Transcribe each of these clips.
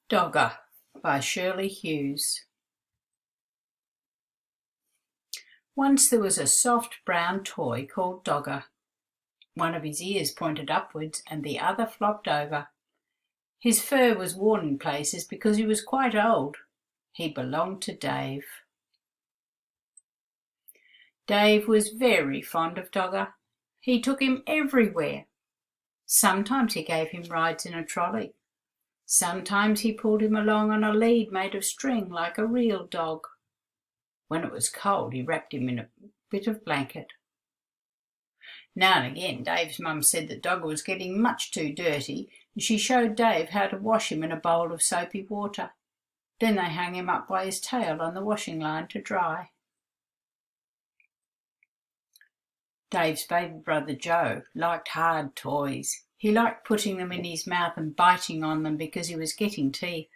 Dogger by Shirley Hughes. Once there was a soft brown toy called Dogger. One of his ears pointed upwards and the other flopped over. His fur was worn in places because he was quite old. He belonged to Dave. Dave was very fond of Dogger. He took him everywhere. Sometimes he gave him rides in a trolley. Sometimes he pulled him along on a lead made of string like a real dog. When it was cold, he wrapped him in a bit of blanket. Now and again, Dave's mum said that Dogger was getting much too dirty, and she showed Dave how to wash him in a bowl of soapy water. Then they hung him up by his tail on the washing line to dry. Dave's baby brother Joe liked hard toys. He liked putting them in his mouth and biting on them because he was getting teeth.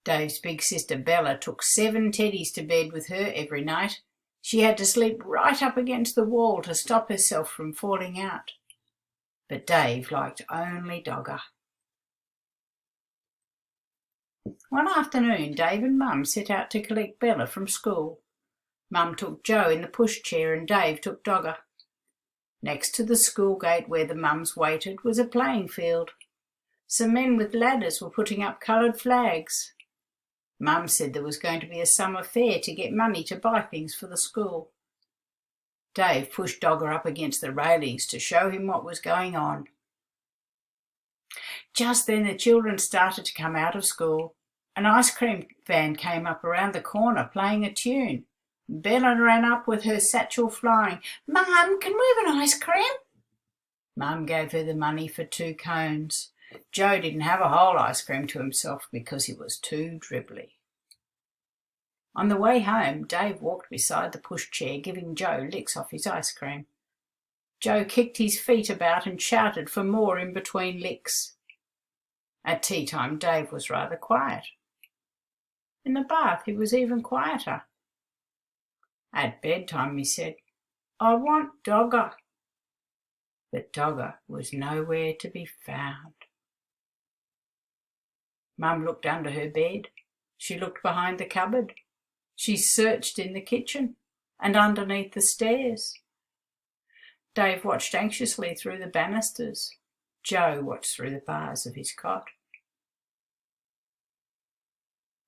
Dave's big sister Bella took 7 teddies to bed with her every night. She had to sleep right up against the wall to stop herself from falling out. But Dave liked only Dogger. One afternoon, Dave and Mum set out to collect Bella from school. Mum took Joe in the pushchair and Dave took Dogger. Next to the school gate where the mums waited was a playing field. Some men with ladders were putting up coloured flags. Mum said there was going to be a summer fair to get money to buy things for the school. Dave pushed Dogger up against the railings to show him what was going on. Just then the children started to come out of school. An ice cream van came up around the corner playing a tune. Bella ran up with her satchel flying. "Mum, can we have an ice cream?" Mum gave her the money for 2 cones. Joe didn't have a whole ice cream to himself because he was too dribbly. On the way home, Dave walked beside the pushchair, giving Joe licks off his ice cream. Joe kicked his feet about and shouted for more in between licks. At tea time, Dave was rather quiet. In the bath, he was even quieter. At bedtime, he said, "I want Dogger." But Dogger was nowhere to be found. Mum looked under her bed. She looked behind the cupboard. She searched in the kitchen and underneath the stairs. Dave watched anxiously through the banisters. Joe watched through the bars of his cot.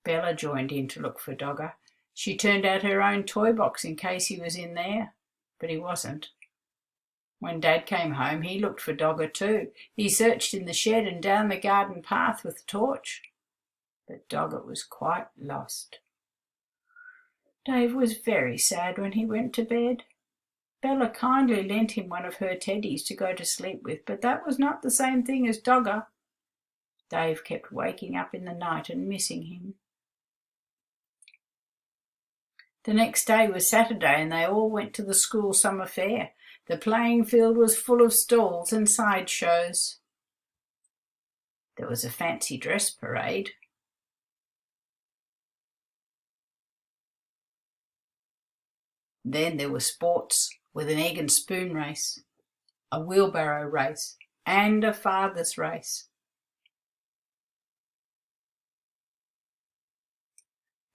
Bella joined in to look for Dogger. She turned out her own toy box in case he was in there, but he wasn't. When Dad came home, he looked for Dogger too. He searched in the shed and down the garden path with a torch, but Dogger was quite lost. Dave was very sad when he went to bed. Bella kindly lent him one of her teddies to go to sleep with, but that was not the same thing as Dogger. Dave kept waking up in the night and missing him. The next day was Saturday and they all went to the school summer fair. The playing field was full of stalls and sideshows. There was a fancy dress parade. Then there were sports with an egg and spoon race, a wheelbarrow race, and a father's race.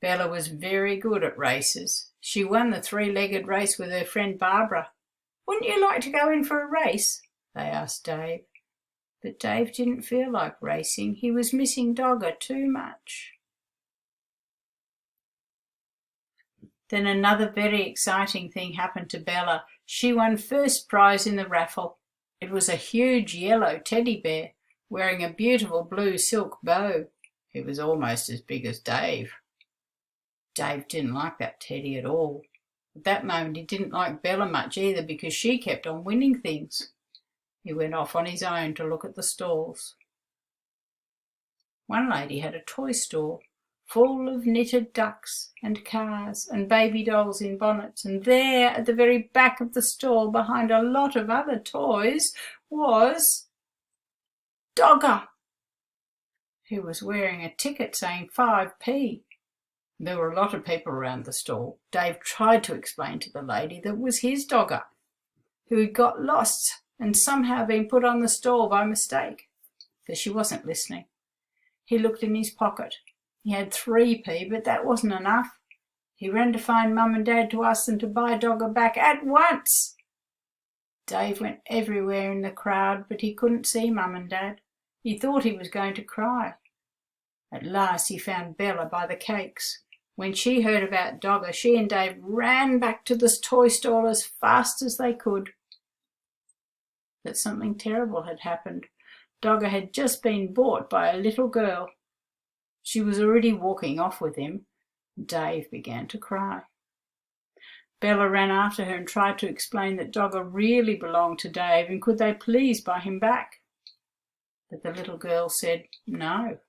Bella was very good at races. She won the 3-legged race with her friend Barbara. "Wouldn't you like to go in for a race?" they asked Dave. But Dave didn't feel like racing. He was missing Dogger too much. Then another very exciting thing happened to Bella. She won first prize in the raffle. It was a huge yellow teddy bear wearing a beautiful blue silk bow. It was almost as big as Dave. Dave didn't like that teddy at all. At that moment he didn't like Bella much either because she kept on winning things. He went off on his own to look at the stalls. One lady had a toy store full of knitted ducks and cars and baby dolls in bonnets, and there at the very back of the stall behind a lot of other toys was Dogger. He was wearing a ticket saying 5p. There were a lot of people around the stall. Dave tried to explain to the lady that it was his Dogger, who had got lost and somehow been put on the stall by mistake, but she wasn't listening. He looked in his pocket. He had 3p, but that wasn't enough. He ran to find Mum and Dad to ask them to buy Dogger back at once. Dave went everywhere in the crowd, but he couldn't see Mum and Dad. He thought he was going to cry. At last he found Bella by the cakes. When she heard about Dogger, she and Dave ran back to the toy stall as fast as they could. But something terrible had happened. Dogger had just been bought by a little girl. She was already walking off with him. Dave began to cry. Bella ran after her and tried to explain that Dogger really belonged to Dave and could they please buy him back. But the little girl said no.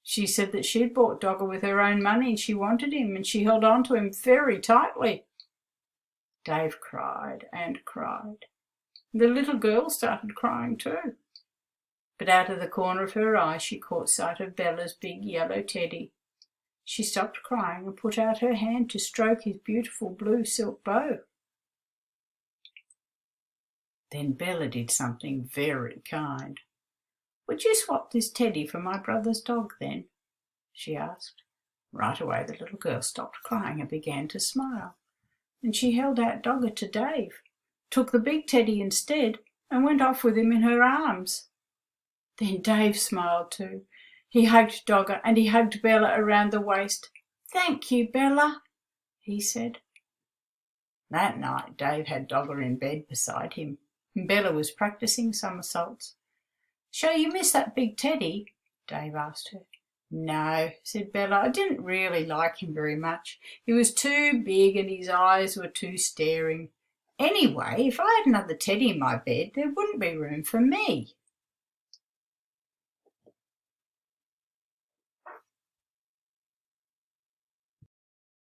She said that she'd bought Dogger with her own money and she wanted him, and she held on to him very tightly. Dave cried and cried. The little girl started crying too. But out of the corner of her eye she caught sight of Bella's big yellow teddy. She stopped crying and put out her hand to stroke his beautiful blue silk bow. Then Bella did something very kind. "Would you swap this teddy for my brother's dog then?" she asked. Right away the little girl stopped crying and began to smile. And she held out Dogger to Dave, took the big teddy instead, and went off with him in her arms. Then Dave smiled too. He hugged Dogger and he hugged Bella around the waist. "Thank you, Bella," he said. That night Dave had Dogger in bed beside him, and Bella was practising somersaults. "So you miss that big teddy?" Dave asked her. "No," said Bella, "I didn't really like him very much. He was too big and his eyes were too staring. Anyway, if I had another teddy in my bed, there wouldn't be room for me."